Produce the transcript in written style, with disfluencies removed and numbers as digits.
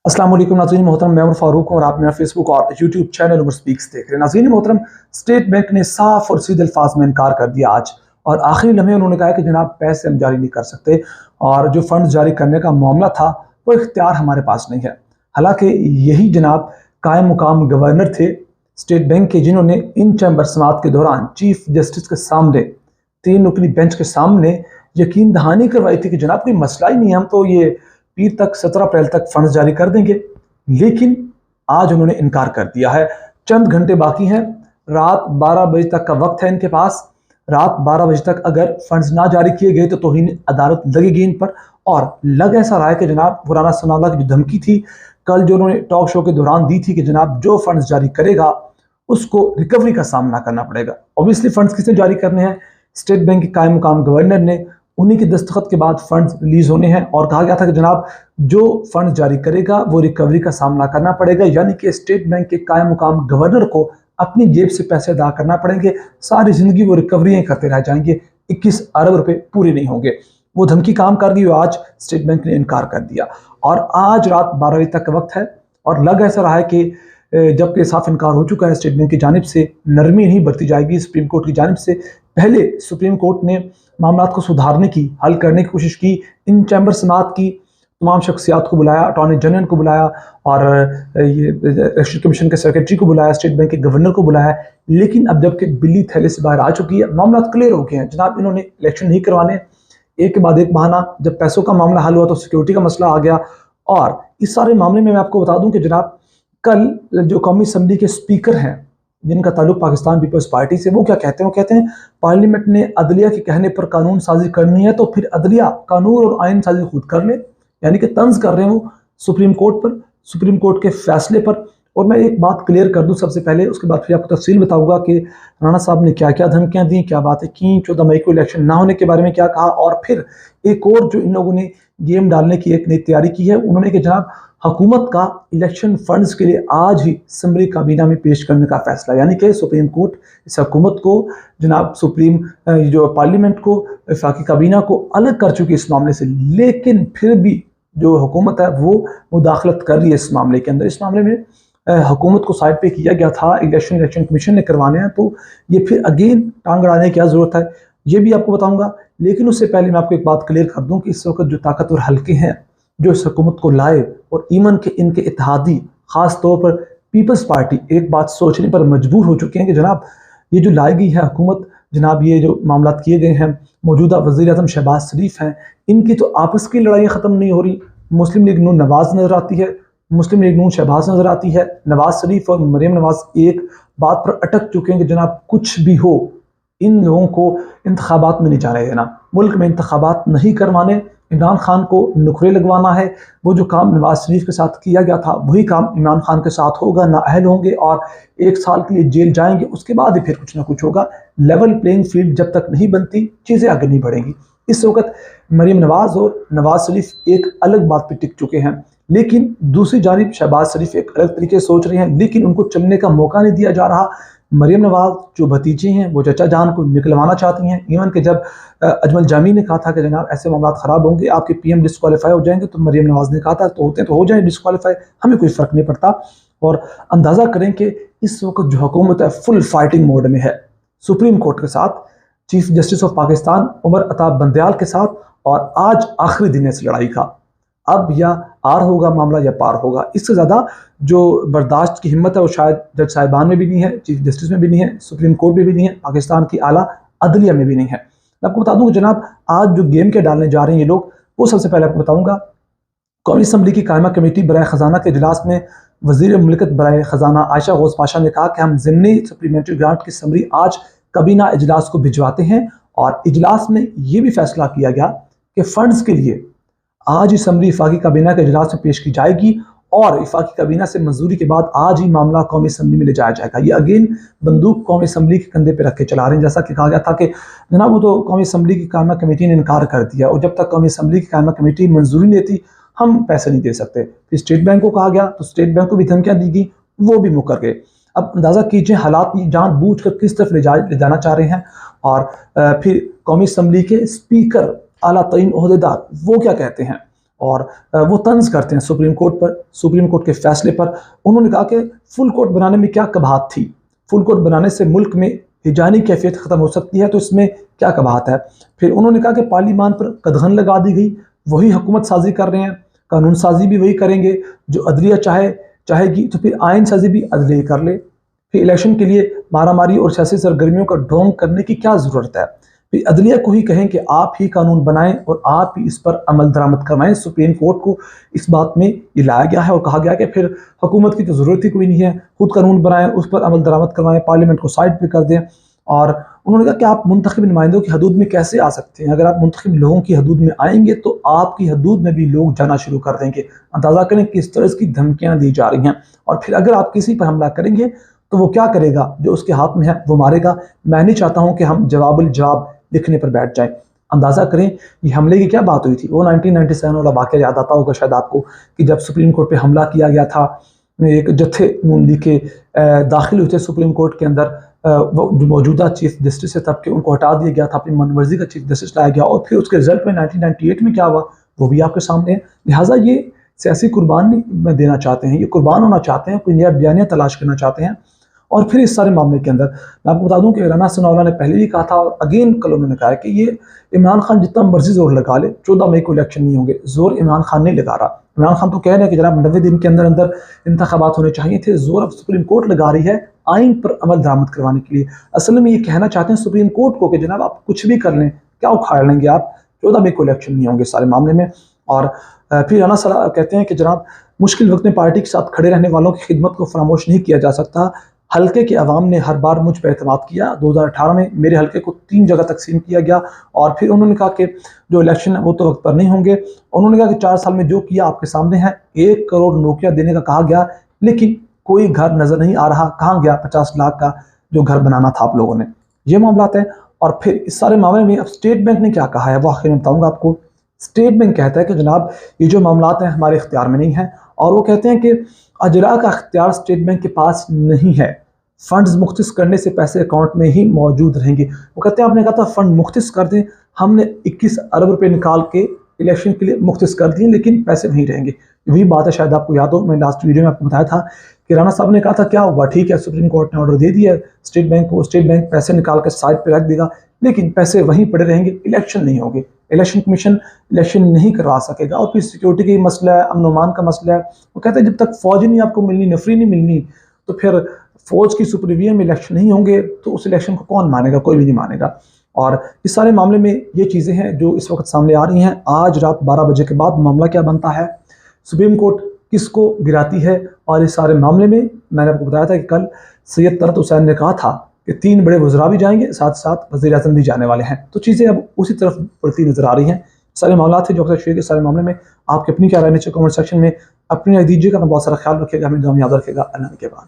अस्सलाम वालेकुम नाज़रीन मोहतरम, मैं उमर फारूक हूँ और आप मेरा फेसबुक और यूट्यूब चैनल उमर स्पीक्स देख रहे हैं। नाज़रीन मोहतरम, स्टेट बैंक ने साफ और सीधे अल्फाज में इनकार कर दिया आज, और आखिरी लम्हे उन्होंने कहा कि जनाब पैसे हम जारी नहीं कर सकते और जो फंड जारी करने का मामला था वो इख्तियार हमारे पास नहीं है। हालांकि यही जनाब कायम मुकाम गवर्नर थे स्टेट बैंक के, जिन्होंने इन चैम्बर समात के दौरान चीफ जस्टिस के सामने, तीन रुकनी बेंच के सामने यकीन दहानी करवाई थी कि जनाब कोई मसला ही नहीं है, हम तो ये पीर तक 17 अप्रैल तक फंड जारी कर देंगे। लेकिन आज उन्होंने इनकार कर दिया है। चंद घंटे बाकी हैं, रात 12 बजे तक का वक्त है इनके पास। रात 12 बजे तक अगर फंड्स ना जारी किए गए तो तौहीन अदालत लगेगी इन पर। और लग ऐसा रहा है कि जनाब पुराना सनाला की जो धमकी थी कल जो उन्होंने टॉक शो के दौरान दी थी कि जनाब जो फंड्स जारी करेगा उसको रिकवरी का सामना करना पड़ेगा। ऑब्वियसली फंड्स किसने जारी करने हैं? स्टेट बैंक के कायम मुकाम गवर्नर ने, उन्हीं के दस्तखत के बाद फंड्स रिलीज होने हैं। और कहा गया था कि जनाब जो फंड जारी करेगा वो रिकवरी का सामना करना पड़ेगा, यानी कि स्टेट बैंक के कायम मुकाम गवर्नर को अपनी जेब से पैसे अदा करना पड़ेंगे। सारी जिंदगी वो रिकवरियां करते रह जाएंगे, 21 अरब रुपए पूरे नहीं होंगे। वो धमकी काम कर गई, आज स्टेट बैंक ने इनकार कर दिया। और आज रात 12 बजे तक का वक्त है और लग ऐसा रहा है कि जबकि साफ इनकार हो चुका है स्टेट बैंक की जानिब से, नरमी नहीं बरती जाएगी सुप्रीम कोर्ट की जानिब से। पहले सुप्रीम कोर्ट ने मामला को सुधारने की, हल करने की कोशिश की। इन चैम्बर समात की तमाम शख्सियात को बुलाया, अटॉर्नी जनरल को बुलाया और ये इलेक्शन कमीशन के सेक्रेटरी को बुलाया, स्टेट बैंक के गवर्नर को बुलाया। लेकिन अब जबकि बिल्ली थैले से बाहर आ चुकी है, मामला क्लियर हो गए हैं। जनाब इन्होंने इलेक्शन नहीं करवाने, एक के बाद एक बहाना। जब पैसों का मामला हल हुआ तो सिक्योरिटी का मसला आ गया। और इस सारे मामले में मैं आपको बता दूं कि जनाब कल जो कौमी असम्बली के स्पीकर हैं जिनका ताल्लुक पाकिस्तान पीपल्स पार्टी से, वो क्या कहते हैं? वो कहते हैं पार्लियामेंट ने अदलिया के कहने पर कानून साजी करनी है तो फिर अदलिया कानून और आइन साजी खुद कर ले। यानी कि तंज कर रहे हो सुप्रीम कोर्ट पर, सुप्रीम कोर्ट के फैसले पर। और मैं एक बात क्लियर कर दूं सबसे पहले, उसके बाद फिर आपको तफसील बताऊंगा कि राणा साहब ने क्या क्या धमकियां दी, क्या बातें की, 14 मई को इलेक्शन ना होने के बारे में क्या कहा। और फिर एक और जो इन लोगों ने गेम डालने की एक नई तैयारी की है, उन्होंने कि जनाब हुकूमत का इलेक्शन फंड्स के लिए आज ही असम्बली काबीना में पेश करने का फैसला, यानी कि सुप्रीम कोर्ट इस हुकूमत को, जनाब सुप्रीम जो पार्लियामेंट को, वफाकी काबीना को अलग कर चुकी इस मामले से। लेकिन फिर भी जो हुकूमत है वो मुदाखलत कर रही है इस मामले के अंदर। इस मामले में हुकूमत को साइड पे किया गया था, इलेक्शन कमीशन ने करवाने हैं, तो ये फिर अगेन टांग अड़ाने की क्या ज़रूरत है, ये भी आपको बताऊंगा। लेकिन उससे पहले मैं आपको एक बात क्लियर कर दूं कि इस वक्त जो ताकतवर हल्के हैं जो इस हुकूमत को लाए और ईमन के इनके इत्तेहादी, खास तौर पर पीपल्स पार्टी, एक बात सोचने पर मजबूर हो चुके हैं कि जनाब ये जो लाई गई है हुकूमत, जनाब ये जो मामला किए गए हैं, मौजूदा वज़ीर आज़म शहबाज शरीफ हैं, इनकी तो आपस की लड़ाई ख़त्म नहीं हो रही। मुस्लिम लीग नून नवाज नजर आती है, मुस्लिम लीग नून शहबाज नजर आती है, नवाज शरीफ और मरीम नवाज एक बात पर अटक चुके हैं कि जनाब कुछ भी हो इन लोगों को इंतखाबात में नहीं जाने देना, मुल्क में इंतखाबात नहीं करवाने, इमरान खान को नुकरे लगवाना है। वो जो काम नवाज शरीफ के साथ किया गया था वही काम इमरान खान के साथ होगा, नाअहल होंगे और 1 साल के लिए जेल जाएंगे, उसके बाद ही फिर कुछ ना कुछ होगा। लेवल प्लेइंग फील्ड जब तक नहीं बनती चीज़ें आगे नहीं बढ़ेंगी। इस वक्त मरीम नवाज और नवाज शरीफ एक अलग बात पर टिक चुके हैं, लेकिन दूसरी जानिब शहबाज शरीफ एक अलग तरीके से सोच रहे हैं, लेकिन उनको चलने का मौका नहीं दिया जा रहा। मरीम नवाज जो भतीजे हैं वो चचा जान को निकलवाना चाहती हैं। इवन के जब अजमल जामी ने कहा था कि जनाब ऐसे मामला ख़राब होंगे, आपके पीएम डिस्क्वालीफाई हो जाएंगे, तो मरीम नवाज ने कहा था तो होते तो हो जाए डिस्क्वालीफाई, हमें कोई फ़र्क नहीं पड़ता। और अंदाज़ा करें कि इस वक्त जो हुकूमत है फुल फाइटिंग मोड में है, सुप्रीम कोर्ट के साथ, chief justice of Pakistan Umar Ata Bandial के साथ, और आज आखिरी दिन है इस लड़ाई का। अब या आर होगा मामला या पार होगा। इससे ज़्यादा जो बर्दाश्त की हिम्मत है वो शायद जज साहिबान में भी नहीं है, चीफ जस्टिस में भी नहीं है, सुप्रीम कोर्ट में भी नहीं है, पाकिस्तान की आला अदलिया में भी नहीं है। मैं आपको बता दूं कि जनाब आज जो गेम के डालने जा रहे हैं ये लोग, वो सबसे पहले आपको बताऊंगा। कौमी असम्बली की कायमा कमेटी बराए ख़जाना के इजलास में वज़ीर मुमलिकत बराए ख़जाना आयशा गौस पाशा ने कहा कि हम ज़िमनी सप्लीमेंट्री ग्रांट की समरी आज काबीना इजलास को भिजवाते हैं। और इजलास में ये भी फैसला किया गया कि फ़ंड्स के लिए आज ही समरी वफाकी काबीना के इजलास में पेश की जाएगी और वफाकी काबीना से मंजूरी के बाद आज ही मामला कौमी असम्बली में ले जाया जाएगा। ये अगेन बंदूक कौमी असम्बली के कंधे पे रख के चला रहे हैं। जैसा कि कहा गया था कि जनाब वो तो कौमी असम्बली की कायमा कमेटी ने इनकार कर दिया और जब तक कौमी असम्बली की कायमा कमेटी मंजूरी नहीं देती हम पैसे नहीं दे सकते। फिर स्टेट बैंक को कहा गया तो स्टेट बैंक को भी धमकियाँ दी गई, वो भी मुकर गए। अब अंदाज़ा कीजिए हालात जानबूझ कर किस तरफ ले जाना चाह रहे हैं। और फिर कौमी असम्बली के स्पीकर, आला तरीन ओहदेदार, वो क्या कहते हैं? और वो तंज करते हैं सुप्रीम कोर्ट पर, सुप्रीम कोर्ट के फैसले पर। उन्होंने कहा कि फुल कोर्ट बनाने में क्या कबाहत थी, फुल कोर्ट बनाने से मुल्क में हिजानी कैफियत ख़त्म हो सकती है, तो इसमें क्या कबाहत है। फिर उन्होंने कहा कि पार्लियामान पर कदगन लगा दी गई, वही हुकूमत साजी कर रहे हैं, कानून साजी भी वही करेंगे, जो अदलिया चाहेगी तो फिर आइन साजी भी अदलिया कर ले। फिर इलेक्शन के लिए मारामारी और सियासी सरगर्मियों का ढोंग करने की क्या ज़रूरत है। फिर अदलिया को ही कहें कि आप ही कानून बनाएं और आप ही इस पर अमल दरामद करवाएं। सुप्रीम कोर्ट को इस बात में ये लाया गया है और कहा गया कि फिर हुकूमत की तो ज़रूरत ही कोई नहीं है, खुद कानून बनाएं, उस पर अमल दरामद करवाएं, पार्लियामेंट को साइड पर कर दें। और उन्होंने कहा कि आप मुंतखब नुमाइंदों की हदूद में कैसे आ सकते हैं, अगर आप मुंतखब लोगों की हदूद में आएंगे तो आपकी हदूद में भी लोग जाना शुरू कर देंगे। अंदाज़ा करें किस तरह की धमकियाँ दी जा रही हैं। और फिर अगर आप किसी पर हमला करेंगे तो वो क्या करेगा, जो उसके हाथ में है वो मारेगा। मैं नहीं चाहता हूँ कि हम जवाबुल जवाब लिखने पर बैठ जाएं। अंदाज़ा करें ये हमले की क्या बात हुई थी। वो 1997 वाला वाक़या याद आता होगा शायद आपको, कि जब सुप्रीम कोर्ट पे हमला किया गया था, एक जत्थे नून लीग के दाखिल हुए थे सुप्रीम कोर्ट के अंदर। वो जो मौजूदा चीफ जस्टिस है तब के, उनको हटा दिया गया था, अपनी मनमर्जी का चीफ जस्टिस लाया गया, और फिर उसके रिजल्ट में 1998 में क्या हुआ वो भी आपके सामने है। लिहाजा ये सियासी कुर्बानी में देना चाहते हैं, ये कुर्बान होना चाहते हैं, कोई नया बयानिया तलाश करना चाहते हैं। और फिर इस सारे मामले के अंदर मैं आपको बता दूं कि राना सनाउल्लाह ने पहले भी कहा था और अगेन कल उन्होंने कहा है कि ये इमरान खान जितना मर्जी जोर लगा ले, 14 मई को इलेक्शन नहीं होंगे, जोर इमरान खान नहीं लगा रहा। इमरान खान तो कह रहे हैं कि जनाब 90 दिन के अंदर अंदर इंतखाबात होने चाहिए थे, जोर अब सुप्रीम कोर्ट लगा रही है आइन पर अमल दरामद करवाने के लिए। असल में ये कहना चाहते हैं सुप्रीम कोर्ट को कि जनाब आप कुछ भी कर लें, क्या उखाड़ लेंगे आप, 14 मई को इलेक्शन नहीं होंगे सारे मामले में। और फिर राना सलाह कहते हैं कि जनाब मुश्किल वक्त में पार्टी के साथ खड़े रहने वालों की खिदमत को फरामोश नहीं किया जा सकता। हल्के के अवाम ने हर बार मुझ पर एतमाद किया। 2018 में मेरे हल्के को 3 जगह तकसीम किया गया। और फिर उन्होंने कहा कि जो इलेक्शन है वो तो वक्त पर नहीं होंगे। उन्होंने कहा कि 4 साल में जो किया आपके सामने है, 1 करोड़ नौकरियां देने का कहा गया, लेकिन कोई घर नजर नहीं आ रहा। कहाँ गया 50 लाख का जो घर बनाना था आप लोगों ने। ये मामला है। और फिर इस सारे मामले में अब स्टेट बैंक ने क्या कहा है वो आखिर में बताऊंगा आपको। स्टेट बैंक कहता है कि जनाब ये जो मामला हैं हमारे इख्तियार में नहीं है, और वो कहते हैं कि अजरा का इख्तियार स्टेट बैंक के पास नहीं है। फंड्स मुख्तिस करने से पैसे अकाउंट में ही मौजूद रहेंगे। वो कहते हैं आपने कहा था फंड मुख्तिस कर दें, हमने 21 अरब रुपए निकाल के इलेक्शन के लिए मुख्तिस कर दिए, लेकिन पैसे नहीं रहेंगे। वही बात है, शायद आपको याद हो, मैं लास्ट वीडियो में आपको बताया था कि राना साहब ने कहा था क्या हुआ, ठीक है सुप्रीम कोर्ट ने ऑर्डर दे दिया है स्टेट बैंक को, स्टेट बैंक पैसे निकाल कर साइड पर रख देगा, लेकिन पैसे वहीं पड़े रहेंगे, इलेक्शन नहीं होंगे, इलेक्शन कमीशन इलेक्शन नहीं करवा सकेगा। और फिर सिक्योरिटी का मसला है, अमन अमान का मसला है। वो कहते हैं जब तक फौज ही नहीं आपको मिलनी, नफरी नहीं मिलनी, तो फिर फौज की सुपरविजन में इलेक्शन नहीं होंगे, तो उस इलेक्शन को कौन मानेगा, कोई भी नहीं मानेगा। और इस सारे मामले में ये चीज़ें हैं जो इस वक्त सामने आ रही हैं। आज रात 12 बजे के बाद मामला क्या बनता है, सुप्रीम कोर्ट किसको गिराती है। और इस सारे मामले में मैंने आपको बताया था कि कल सैयद तरत हुसैन ने कहा था कि 3 बड़े वज़रा भी जाएंगे, साथ साथ वज़ीर-ए-आज़म भी जाने वाले हैं। तो चीज़ें अब उसी तरफ बढ़ती नजर आ रही हैं। सारे मामला थे जो आपसे शेयर के, सारे मामले में आपके अपनी क्या राय नीचे कमेंट सेक्शन में अपनी राय दीजिएगा। अपना बहुत सारा ख्याल रखिएगा, हमें दुआ में याद रखिएगा। अल्लाह के बाद।